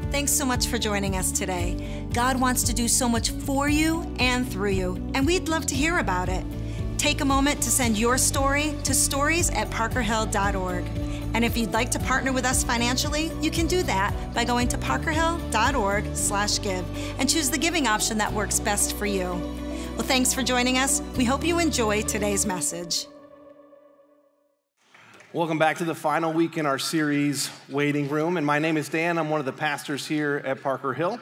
Thanks so much for joining us today. God wants to do so much for you and through you, and we'd love to hear about it. Take a moment to send your story to stories@parkerhill.org. And if you'd like to partner with us financially, you can do that by going to parkerhill.org/give and choose the giving option that works best for you. Well, thanks for joining us. We hope you enjoy today's message. Welcome back to the final week in our series, Waiting Room. And my name is Dan. I'm one of the pastors here at Parker Hill.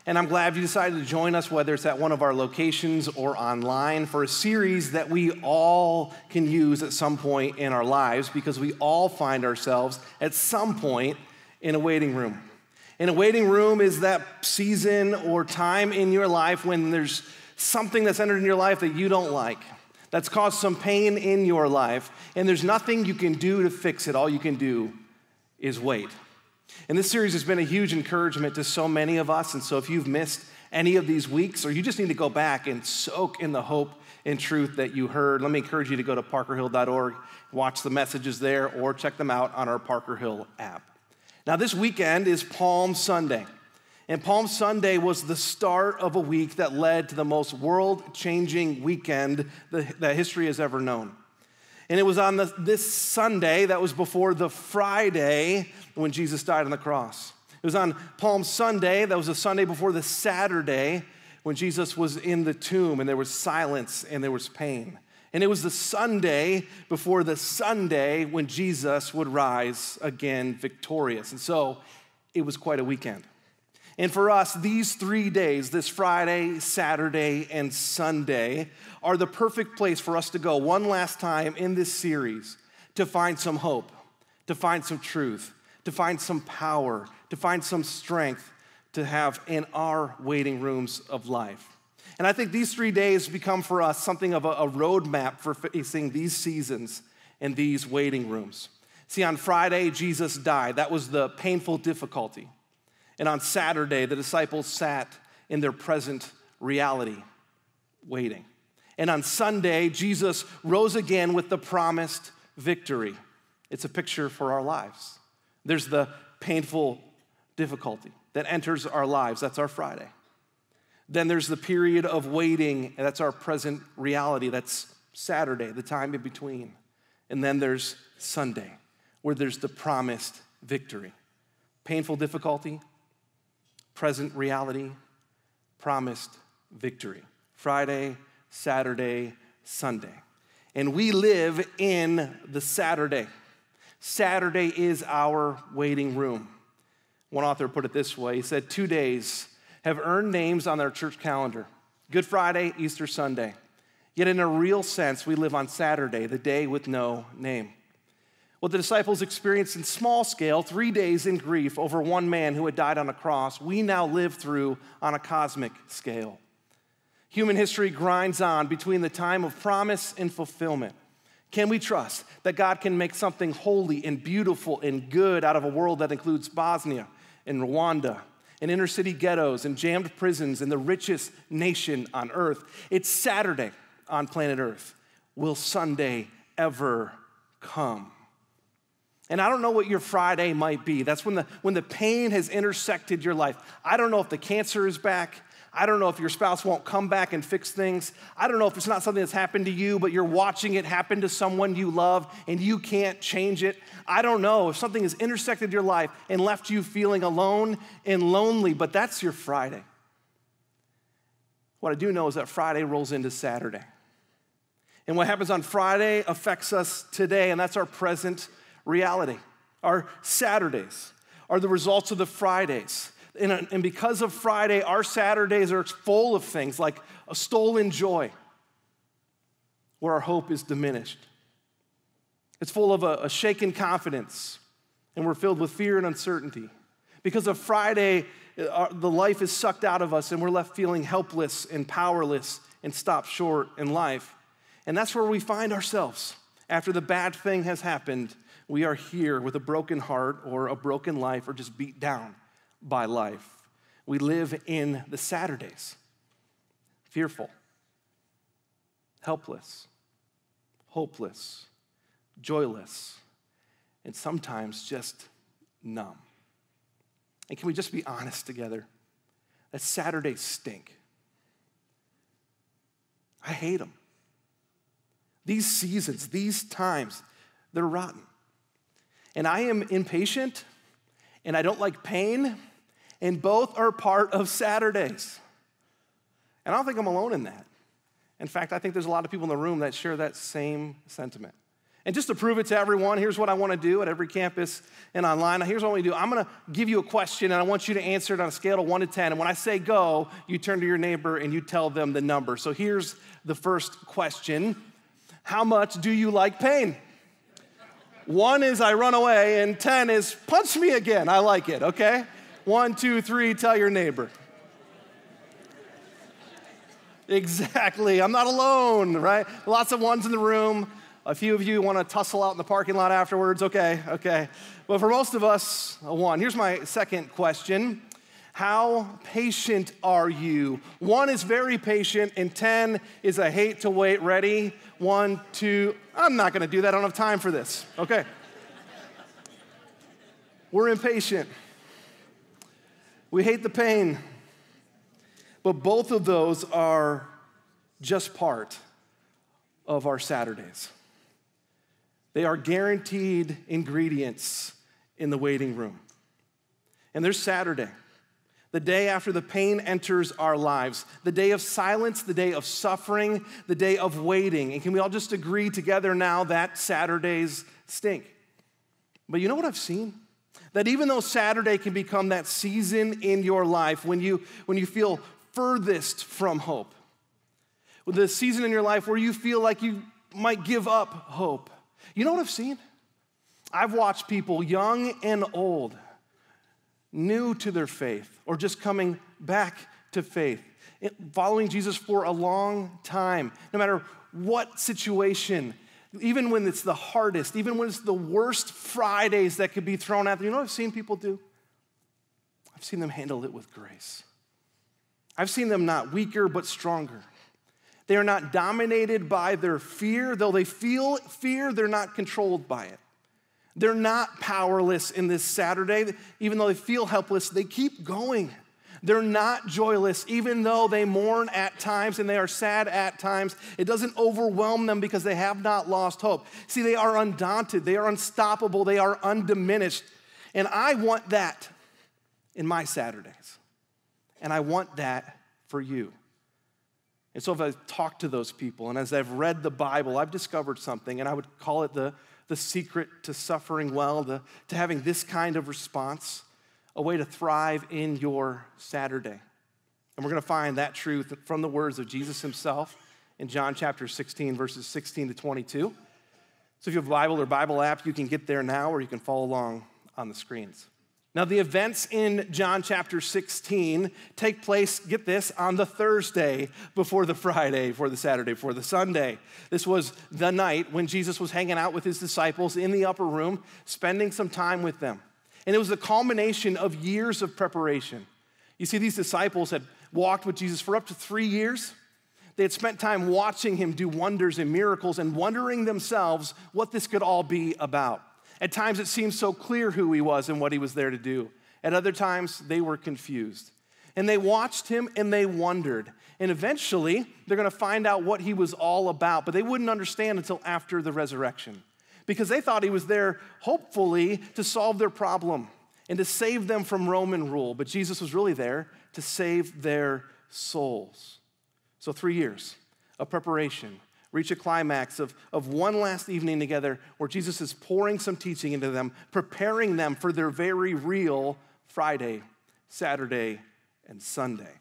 And I'm glad you decided to join us, whether it's at one of our locations or online, for a series that we all can use at some point in our lives, because we all find ourselves at some point in a waiting room. And a waiting room is that season or time in your life when there's something that's entered in your life that you don't like, that's caused some pain in your life, and there's nothing you can do to fix it. All you can do is wait. And this series has been a huge encouragement to so many of us, and so if you've missed any of these weeks, or you just need to go back and soak in the hope and truth that you heard, let me encourage you to go to parkerhill.org, watch the messages there, or check them out on our Parker Hill app. Now, this weekend is Palm Sunday. And Palm Sunday was the start of a week that led to the most world-changing weekend that history has ever known. And it was on this Sunday that was before the Friday when Jesus died on the cross. It was on Palm Sunday, that was the Sunday before the Saturday when Jesus was in the tomb and there was silence and there was pain. And it was the Sunday before the Sunday when Jesus would rise again victorious. And so it was quite a weekend. And for us, these 3 days, this Friday, Saturday, and Sunday, are the perfect place for us to go one last time in this series to find some hope, to find some truth, to find some power, to find some strength to have in our waiting rooms of life. And I think these 3 days become for us something of a roadmap for facing these seasons and these waiting rooms. See, on Friday, Jesus died. That was the painful difficulty. And on Saturday, the disciples sat in their present reality, waiting. And on Sunday, Jesus rose again with the promised victory. It's a picture for our lives. There's the painful difficulty that enters our lives. That's our Friday. Then there's the period of waiting, and that's our present reality. That's Saturday, the time in between. And then there's Sunday, where there's the promised victory. Painful difficulty, present reality, promised victory. Friday, Saturday, Sunday. And we live in the Saturday. Saturday is our waiting room. One author put it this way. He said, 2 days have earned names on their church calendar: Good Friday, Easter Sunday. Yet in a real sense, we live on Saturday, the day with no name. What the disciples experienced in small scale, 3 days in grief over one man who had died on a cross, we now live through on a cosmic scale. Human history grinds on between the time of promise and fulfillment. Can we trust that God can make something holy and beautiful and good out of a world that includes Bosnia and Rwanda and inner city ghettos and jammed prisons and the richest nation on earth? It's Saturday on planet Earth. Will Sunday ever come? And I don't know what your Friday might be. That's when the pain has intersected your life. I don't know if the cancer is back. I don't know if your spouse won't come back and fix things. I don't know if it's not something that's happened to you, but you're watching it happen to someone you love and you can't change it. I don't know if something has intersected your life and left you feeling alone and lonely, but that's your Friday. What I do know is that Friday rolls into Saturday. And what happens on Friday affects us today, and that's our present reality. Our Saturdays are the results of the Fridays. And because of Friday, our Saturdays are full of things like a stolen joy, where our hope is diminished. It's full of a shaken confidence, and we're filled with fear and uncertainty. Because of Friday, the life is sucked out of us, and we're left feeling helpless and powerless and stopped short in life. And that's where we find ourselves. After the bad thing has happened, we are here with a broken heart or a broken life or just beat down by life. We live in the Saturdays, fearful, helpless, hopeless, joyless, and sometimes just numb. And can we just be honest together? That Saturdays stink. I hate them. These seasons, these times, they're rotten. And I am impatient, and I don't like pain, and both are part of Saturdays. And I don't think I'm alone in that. In fact, I think there's a lot of people in the room that share that same sentiment. And just to prove it to everyone, here's what I want to do at every campus and online. Here's what I want to do. I'm going to give you a question, and I want you to answer it on a scale of 1 to 10. And when I say go, you turn to your neighbor and you tell them the number. So here's the first question. How much do you like pain? 1 is I run away, and 10 is punch me again. I like it, okay? 1, 2, 3, tell your neighbor. Exactly. I'm not alone, right? Lots of ones in the room. A few of you want to tussle out in the parking lot afterwards. Okay. But for most of us, a 1. Here's my second question. How patient are you? 1 is very patient, and 10 is I hate to wait. Ready? 1, 2. I'm not going to do that. I don't have time for this. Okay. We're impatient. We hate the pain. But both of those are just part of our Saturdays. They are guaranteed ingredients in the waiting room. And there's Saturday, the day after the pain enters our lives, the day of silence, the day of suffering, the day of waiting. And can we all just agree together now that Saturdays stink? But you know what I've seen? That even though Saturday can become that season in your life when you feel furthest from hope, the season in your life where you feel like you might give up hope, you know what I've seen? I've watched people, young and old, new to their faith or just coming back to faith, following Jesus for a long time, no matter what situation, even when it's the hardest, even when it's the worst Fridays that could be thrown at them. You know what I've seen people do? I've seen them handle it with grace. I've seen them not weaker, but stronger. They are not dominated by their fear. Though they feel fear, they're not controlled by it. They're not powerless in this Saturday. Even though they feel helpless, they keep going. They're not joyless, even though they mourn at times and they are sad at times. It doesn't overwhelm them because they have not lost hope. See, they are undaunted. They are unstoppable. They are undiminished. And I want that in my Saturdays. And I want that for you. And so if I talk to those people, and as I've read the Bible, I've discovered something, and I would call it the secret to suffering well, to having this kind of response, a way to thrive in your Saturday. And we're going to find that truth from the words of Jesus himself in John chapter 16, verses 16 to 22. So if you have a Bible or Bible app, you can get there now, or you can follow along on the screens. Now, the events in John chapter 16 take place, get this, on the Thursday before the Friday, before the Saturday, before the Sunday. This was the night when Jesus was hanging out with his disciples in the upper room, spending some time with them. And it was the culmination of years of preparation. You see, these disciples had walked with Jesus for up to 3 years. They had spent time watching him do wonders and miracles and wondering themselves what this could all be about. At times, it seemed so clear who he was and what he was there to do. At other times, they were confused. And they watched him and they wondered. And eventually, they're going to find out what he was all about. But they wouldn't understand until after the resurrection, because they thought he was there, hopefully, to solve their problem and to save them from Roman rule. But Jesus was really there to save their souls. So 3 years of preparation reach a climax of one last evening together where Jesus is pouring some teaching into them, preparing them for their very real Friday, Saturday, and Sunday.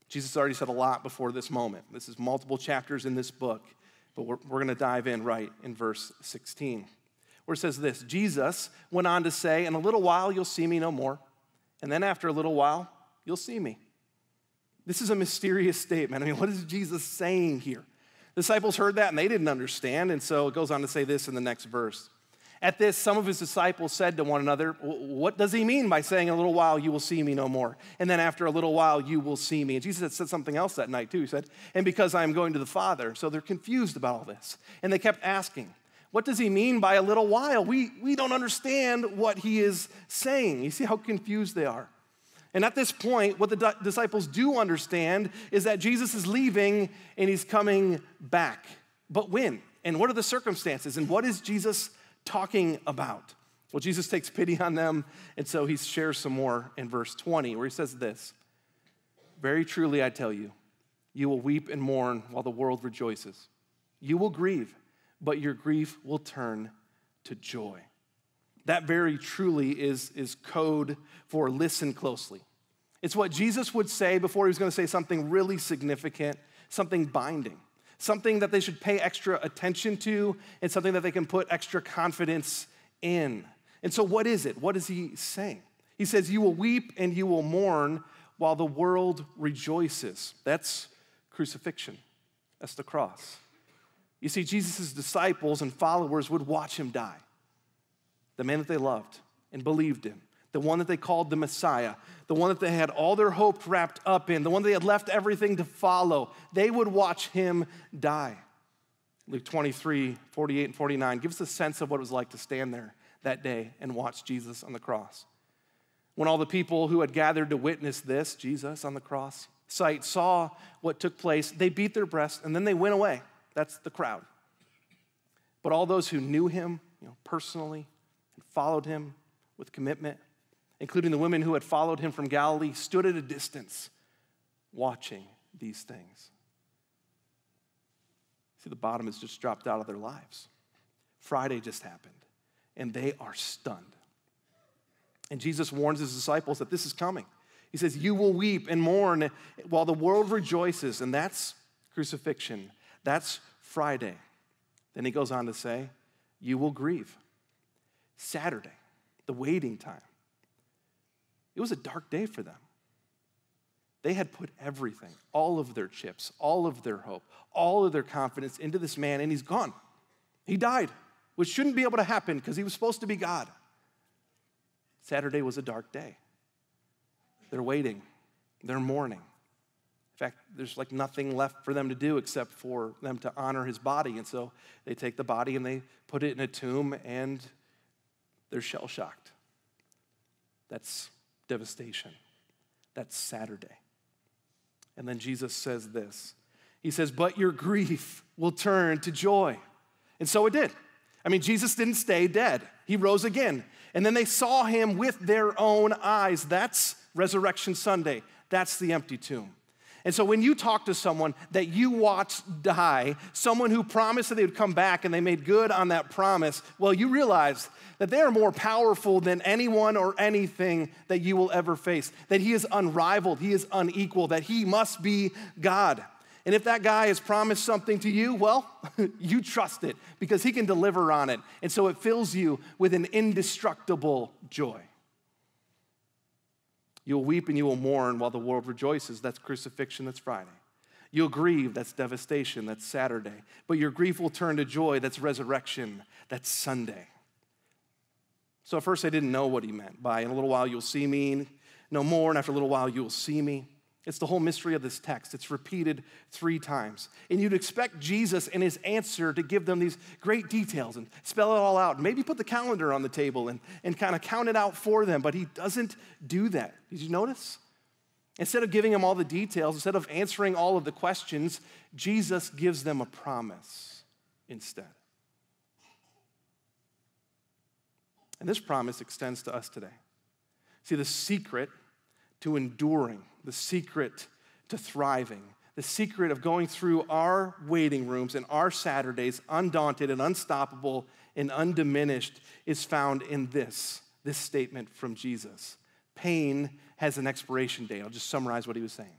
Jesus already said a lot before this moment. This is multiple chapters in this book, but we're going to dive in right in verse 16, where it says this: Jesus went on to say, "In a little while you'll see me no more, and then after a little while you'll see me." This is a mysterious statement. I mean, what is Jesus saying here? The disciples heard that and they didn't understand, and so it goes on to say this in the next verse. At this, some of his disciples said to one another, "What does he mean by saying, 'In a little while you will see me no more, and then after a little while you will see me'?" And Jesus had said something else that night too. He said, "And because I am going to the Father." So they're confused about all this. And they kept asking, What does he mean by a little while? We don't understand what he is saying. You see how confused they are. And at this point, what the disciples do understand is that Jesus is leaving and he's coming back. But when? And what are the circumstances? And what is Jesus talking about? Well, Jesus takes pity on them, and so he shares some more in verse 20, where he says this, "Very truly I tell you, you will weep and mourn while the world rejoices. You will grieve, but your grief will turn to joy." That very truly is code for listen closely. It's what Jesus would say before he was going to say something really significant, something binding, something that they should pay extra attention to, and something that they can put extra confidence in. And so what is it? What is he saying? He says, you will weep and you will mourn while the world rejoices. That's crucifixion. That's the cross. You see, Jesus' disciples and followers would watch him die. The man that they loved and believed in, the one that they called the Messiah, the one that they had all their hope wrapped up in, the one they had left everything to follow. They would watch him die. Luke 23, 48 and 49 gives us a sense of what it was like to stand there that day and watch Jesus on the cross. When all the people who had gathered to witness this, Jesus on the cross sight, saw what took place, they beat their breasts and then they went away. That's the crowd. But all those who knew him, personally and followed him with commitment, including the women who had followed him from Galilee, stood at a distance watching these things. See, the bottom has just dropped out of their lives. Friday just happened, and they are stunned. And Jesus warns his disciples that this is coming. He says, you will weep and mourn while the world rejoices, and that's crucifixion. That's Friday. Then he goes on to say, you will grieve. Saturday, the waiting time. It was a dark day for them. They had put everything, all of their chips, all of their hope, all of their confidence into this man, and he's gone. He died, which shouldn't be able to happen because he was supposed to be God. Saturday was a dark day. They're waiting. They're mourning. In fact, there's like nothing left for them to do except for them to honor his body. And so they take the body and they put it in a tomb and they're shell-shocked. That's devastation. That's Saturday. And then Jesus says this. He says, but your grief will turn to joy. And so it did. I mean, Jesus didn't stay dead. He rose again. And then they saw him with their own eyes. That's Resurrection Sunday. That's the empty tomb. And so when you talk to someone that you watched die, someone who promised that they would come back and they made good on that promise, well, you realize that they are more powerful than anyone or anything that you will ever face, that he is unrivaled, he is unequal, that he must be God. And if that guy has promised something to you, well, you trust it because he can deliver on it. And so it fills you with an indestructible joy. You'll weep and you will mourn while the world rejoices. That's crucifixion, that's Friday. You'll grieve, that's devastation, that's Saturday. But your grief will turn to joy, that's resurrection, that's Sunday. So at first I didn't know what he meant by, in a little while you'll see me no more, and after a little while you'll see me. It's the whole mystery of this text. It's repeated 3 times. And you'd expect Jesus in his answer to give them these great details and spell it all out. Maybe put the calendar on the table and kind of count it out for them, but he doesn't do that. Did you notice? Instead of giving them all the details, instead of answering all of the questions, Jesus gives them a promise instead. And this promise extends to us today. See, the secret to enduring, the secret to thriving, the secret of going through our waiting rooms and our Saturdays undaunted and unstoppable and undiminished is found in this statement from Jesus. Pain has an expiration date. I'll just summarize what he was saying.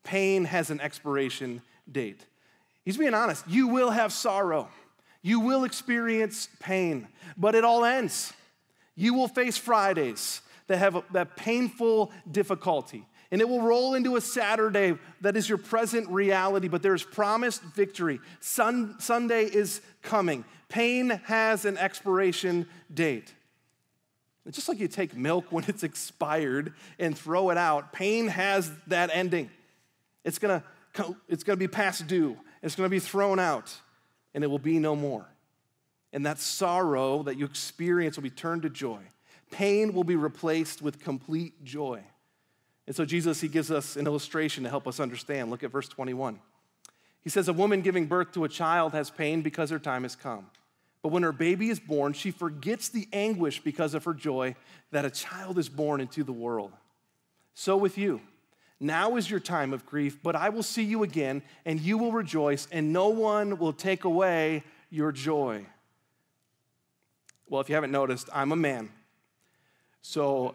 Pain has an expiration date. He's being honest. You will have sorrow. You will experience pain, but it all ends. You will face Fridays that have that painful difficulty. And it will roll into a Saturday that is your present reality, but there's promised victory. Sunday is coming. Pain has an expiration date. It's just like you take milk when it's expired and throw it out. Pain has that ending. It's gonna be past due. It's gonna be thrown out, and it will be no more. And that sorrow that you experience will be turned to joy. Pain will be replaced with complete joy. And so Jesus, he gives us an illustration to help us understand. Look at verse 21. He says, a woman giving birth to a child has pain because her time has come. But when her baby is born, she forgets the anguish because of her joy that a child is born into the world. So with you, now is your time of grief, but I will see you again, and you will rejoice, and no one will take away your joy. Well, if you haven't noticed, I'm a man. So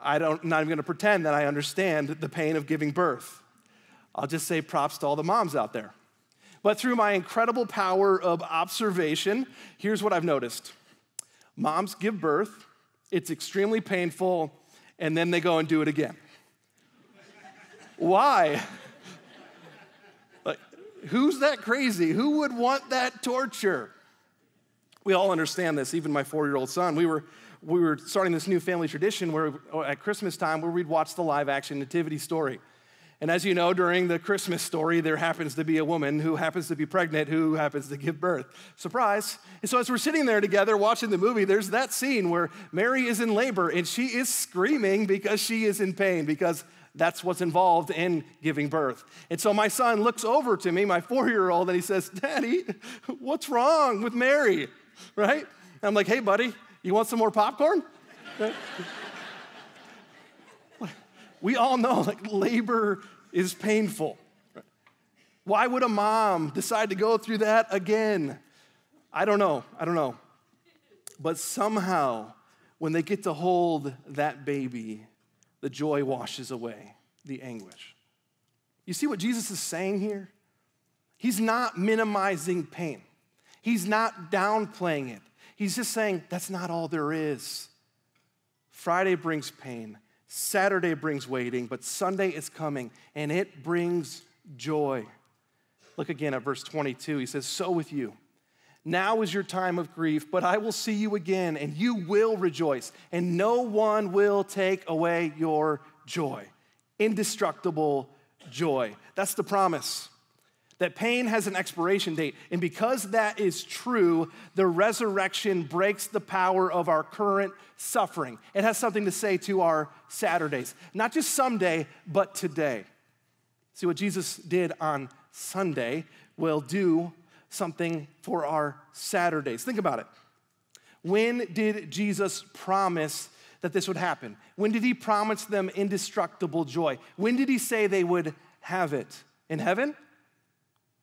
I'm not even going to pretend that I understand the pain of giving birth. I'll just say props to all the moms out there. But through my incredible power of observation, here's what I've noticed. Moms give birth, it's extremely painful, and then they go and do it again. Why? Like, who's that crazy? Who would want that torture? We all understand this, even my 4-year-old son. We were starting this new family tradition where at Christmas time where we'd watch the live action nativity story. And as you know, during the Christmas story, there happens to be a woman who happens to be pregnant who happens to give birth. Surprise. And so as we're sitting there together watching the movie, there's that scene where Mary is in labor and she is screaming because she is in pain, because that's what's involved in giving birth. And so my son looks over to me, my 4-year-old, and he says, Daddy, what's wrong with Mary? Right? And I'm like, hey, buddy, you want some more popcorn? Right? We all know, like, labor is painful. Why would a mom decide to go through that again? I don't know. But somehow, when they get to hold that baby, the joy washes away the anguish. You see what Jesus is saying here? He's not minimizing pain. He's not downplaying it. He's just saying, that's not all there is. Friday brings pain. Saturday brings waiting, but Sunday is coming, and it brings joy. Look again at verse 22. He says, so with you, now is your time of grief, but I will see you again, and you will rejoice, and no one will take away your joy. Indestructible joy. That's the promise. That pain has an expiration date, and because that is true, the resurrection breaks the power of our current suffering. It has something to say to our Saturdays. Not just someday, but today. See, what Jesus did on Sunday will do something for our Saturdays. Think about it. When did Jesus promise that this would happen? When did he promise them indestructible joy? When did he say they would have it? In heaven?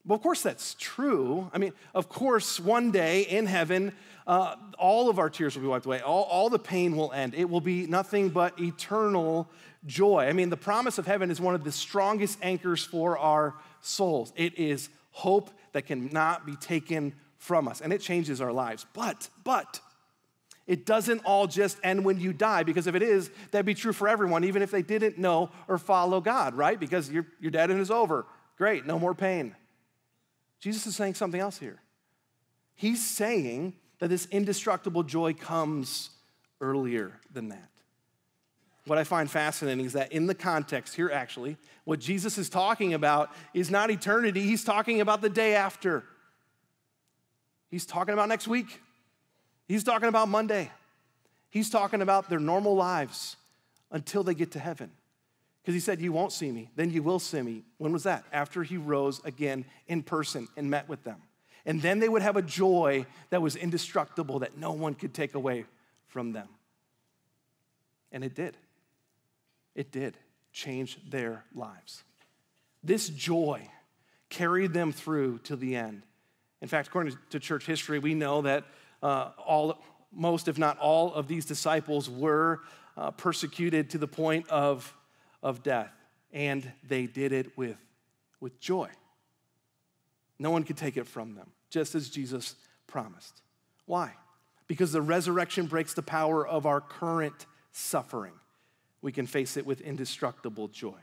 Well, of course that's true. I mean, of course, one day in heaven, all of our tears will be wiped away. All the pain will end. It will be nothing but eternal joy. I mean, the promise of heaven is one of the strongest anchors for our souls. It is hope that cannot be taken from us, and it changes our lives. But it doesn't all just end when you die, because if it is, that'd be true for everyone, even if they didn't know or follow God, right? Because you're dead and it's over. Great, no more pain. Jesus is saying something else here. He's saying that this indestructible joy comes earlier than that. What I find fascinating is that in the context here, actually, what Jesus is talking about is not eternity. He's talking about the day after. He's talking about next week. He's talking about Monday. He's talking about their normal lives until they get to heaven. Because he said, you won't see me, then you will see me. When was that? After he rose again in person and met with them. And then they would have a joy that was indestructible, that no one could take away from them. And it did. It did change their lives. This joy carried them through to the end. In fact, according to church history, we know that most, if not all, of these disciples were persecuted to the point of death, and they did it with joy. No one could take it from them, just as Jesus promised. Why? Because the resurrection breaks the power of our current suffering. We can face it with indestructible joy.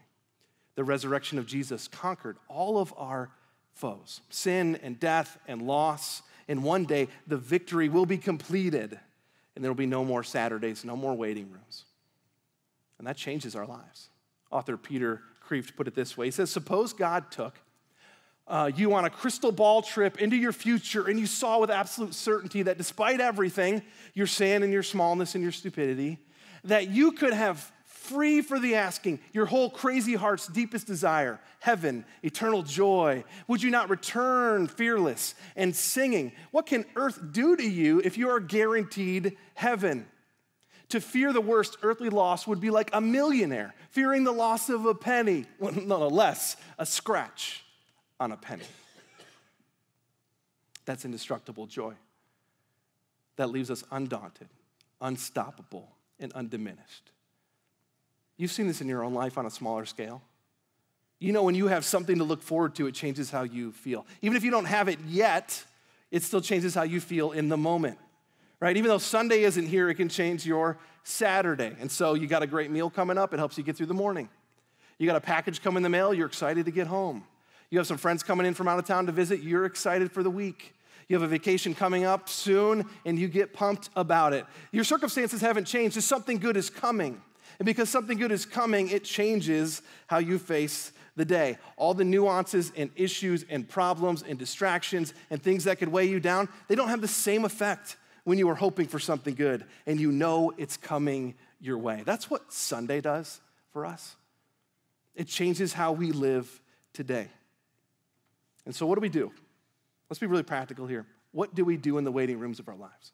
The resurrection of Jesus conquered all of our foes, sin and death and loss, and one day the victory will be completed, and there will be no more Saturdays, no more waiting rooms. And that changes our lives. Author Peter Kreeft put it this way. He says, suppose God took you on a crystal ball trip into your future, and you saw with absolute certainty that despite everything, your sin and your smallness and your stupidity, that you could have free for the asking your whole crazy heart's deepest desire, heaven, eternal joy, would you not return fearless and singing? What can earth do to you if you are guaranteed heaven? To fear the worst earthly loss would be like a millionaire fearing the loss of a penny, well, no, less, a scratch on a penny. That's indestructible joy. That leaves us undaunted, unstoppable, and undiminished. You've seen this in your own life on a smaller scale. You know, when you have something to look forward to, it changes how you feel. Even if you don't have it yet, it still changes how you feel in the moment, right? Even though Sunday isn't here, it can change your Saturday. And so you got a great meal coming up, it helps you get through the morning. You got a package coming in the mail, you're excited to get home. You have some friends coming in from out of town to visit, you're excited for the week. You have a vacation coming up soon, and you get pumped about it. Your circumstances haven't changed, just something good is coming. And because something good is coming, it changes how you face the day. All the nuances and issues and problems and distractions and things that could weigh you down, they don't have the same effect when you are hoping for something good and you know it's coming your way. That's what Sunday does for us. It changes how we live today. And so what do we do? Let's be really practical here. What do we do in the waiting rooms of our lives?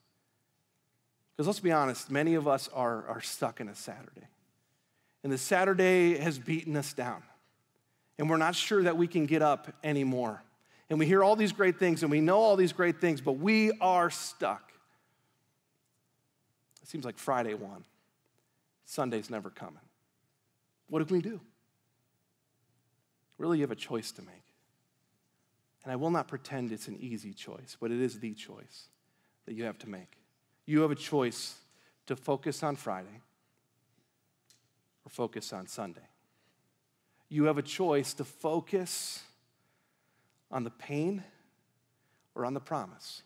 Because let's be honest, many of us are stuck in a Saturday. And the Saturday has beaten us down. And we're not sure that we can get up anymore. And we hear all these great things and we know all these great things, but we are stuck. It seems like Friday won. Sunday's never coming. What do we do? Really, you have a choice to make. And I will not pretend it's an easy choice, but it is the choice that you have to make. You have a choice to focus on Friday or focus on Sunday. You have a choice to focus on the pain or on the promise.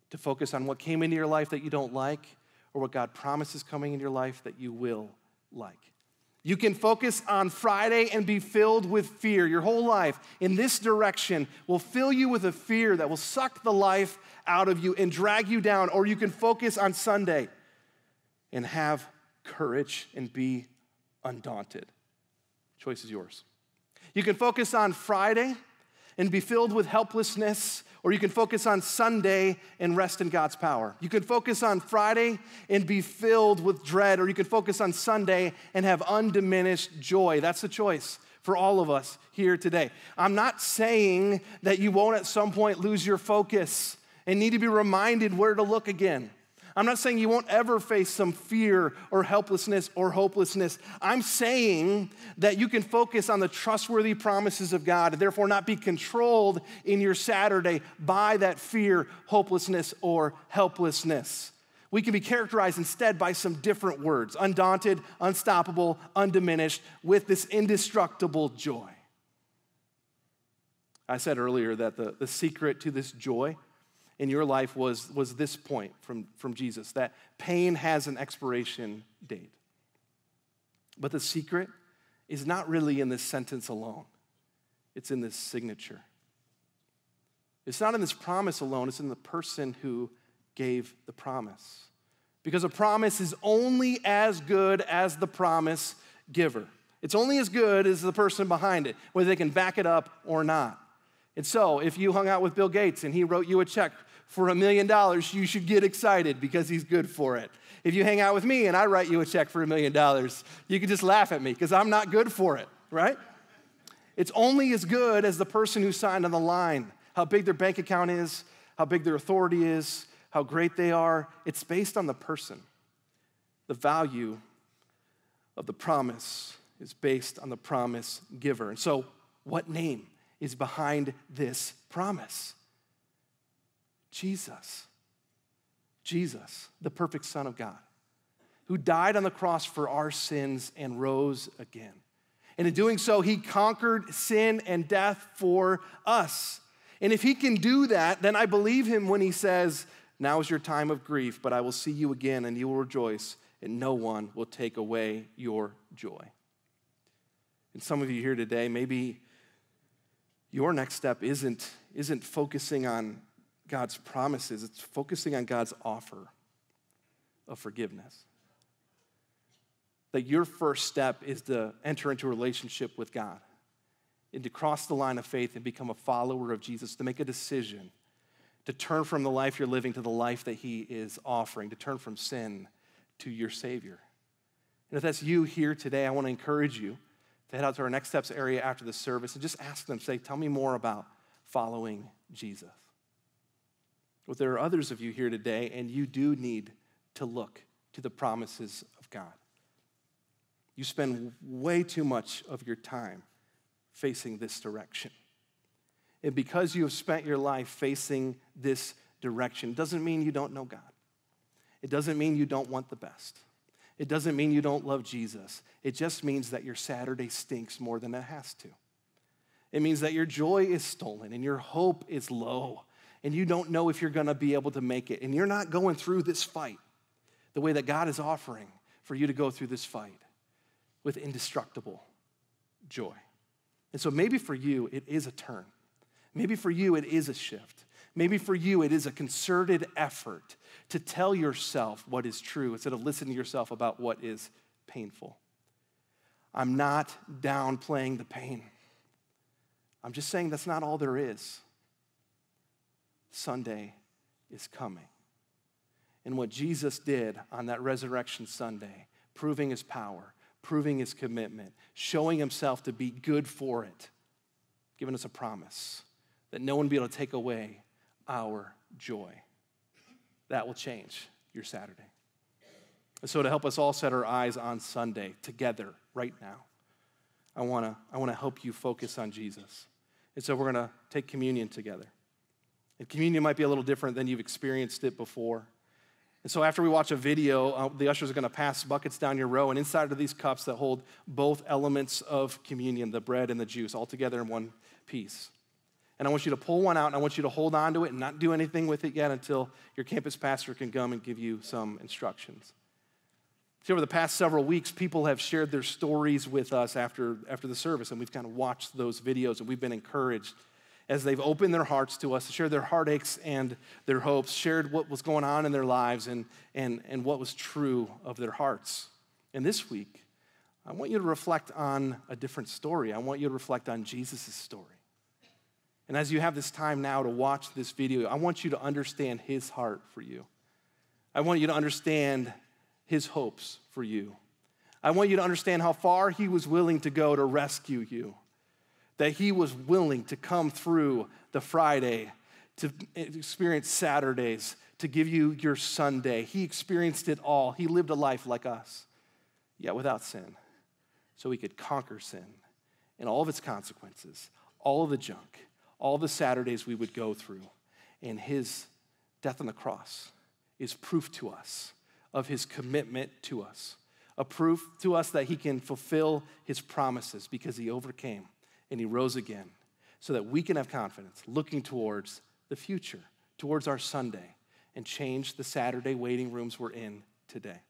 To focus on what came into your life that you don't like or what God promises coming into your life that you will like. You can focus on Friday and be filled with fear. Your whole life in this direction will fill you with a fear that will suck the life out of you and drag you down. Or you can focus on Sunday and have courage and be undaunted. Choice is yours. You can focus on Friday and be filled with helplessness, or you can focus on Sunday and rest in God's power. You can focus on Friday and be filled with dread, or you can focus on Sunday and have undiminished joy. That's the choice for all of us here today. I'm not saying that you won't at some point lose your focus and need to be reminded where to look again. I'm not saying you won't ever face some fear or helplessness or hopelessness. I'm saying that you can focus on the trustworthy promises of God and therefore not be controlled in your Saturday by that fear, hopelessness, or helplessness. We can be characterized instead by some different words: undaunted, unstoppable, undiminished, with this indestructible joy. I said earlier that the secret to this joy in your life was this point from Jesus, that pain has an expiration date. But the secret is not really in this sentence alone. It's in this signature. It's not in this promise alone. It's in the person who gave the promise. Because a promise is only as good as the promise giver. It's only as good as the person behind it, whether they can back it up or not. And so, if you hung out with Bill Gates and he wrote you a check for $1 million, you should get excited because he's good for it. If you hang out with me and I write you a check for $1 million, you can just laugh at me because I'm not good for it, right? It's only as good as the person who signed on the line. How big their bank account is, how big their authority is, how great they are. It's based on the person. The value of the promise is based on the promise giver. And so, what name is behind this promise? Jesus. Jesus, the perfect Son of God, who died on the cross for our sins and rose again. And in doing so, he conquered sin and death for us. And if he can do that, then I believe him when he says, "Now is your time of grief, but I will see you again and you will rejoice, and no one will take away your joy." And some of you here today, maybe your next step isn't focusing on God's promises, it's focusing on God's offer of forgiveness. That your first step is to enter into a relationship with God and to cross the line of faith and become a follower of Jesus, to make a decision, to turn from the life you're living to the life that he is offering, to turn from sin to your Savior. And if that's you here today, I want to encourage you to head out to our Next Steps area after the service and just ask them, say, tell me more about following Jesus. But there are others of you here today, and you do need to look to the promises of God. You spend way too much of your time facing this direction. And because you have spent your life facing this direction, doesn't mean you don't know God. It doesn't mean you don't want the best. It doesn't mean you don't love Jesus. It just means that your Saturday stinks more than it has to. It means that your joy is stolen and your hope is low and you don't know if you're going to be able to make it. And you're not going through this fight the way that God is offering for you to go through this fight with indestructible joy. And so maybe for you, it is a turn. Maybe for you, it is a shift. Maybe for you, it is a concerted effort to tell yourself what is true instead of listening to yourself about what is painful. I'm not downplaying the pain. I'm just saying that's not all there is. Sunday is coming. And what Jesus did on that Resurrection Sunday, proving his power, proving his commitment, showing himself to be good for it, giving us a promise that no one will be able to take away our joy. That will change your Saturday. And so to help us all set our eyes on Sunday together right now, I want to help you focus on Jesus. And so we're going to take communion together. And communion might be a little different than you've experienced it before. And so after we watch a video, the ushers are going to pass buckets down your row, and inside of these cups that hold both elements of communion, the bread and the juice, all together in one piece. And I want you to pull one out, and I want you to hold on to it and not do anything with it yet until your campus pastor can come and give you some instructions. See, over the past several weeks, people have shared their stories with us after the service, and we've kind of watched those videos, and we've been encouraged as they've opened their hearts to us, to share their heartaches and their hopes, shared what was going on in their lives and what was true of their hearts. And this week, I want you to reflect on a different story. I want you to reflect on Jesus' story. And as you have this time now to watch this video, I want you to understand his heart for you. I want you to understand his hopes for you. I want you to understand how far he was willing to go to rescue you. That he was willing to come through the Friday, to experience Saturdays, to give you your Sunday. He experienced it all. He lived a life like us, yet without sin, so he could conquer sin and all of its consequences, all of the junk, all the Saturdays we would go through. And his death on the cross is proof to us of his commitment to us, a proof to us that he can fulfill his promises because he overcame and he rose again so that we can have confidence looking towards the future, towards our Sunday, and change the Saturday waiting rooms we're in today.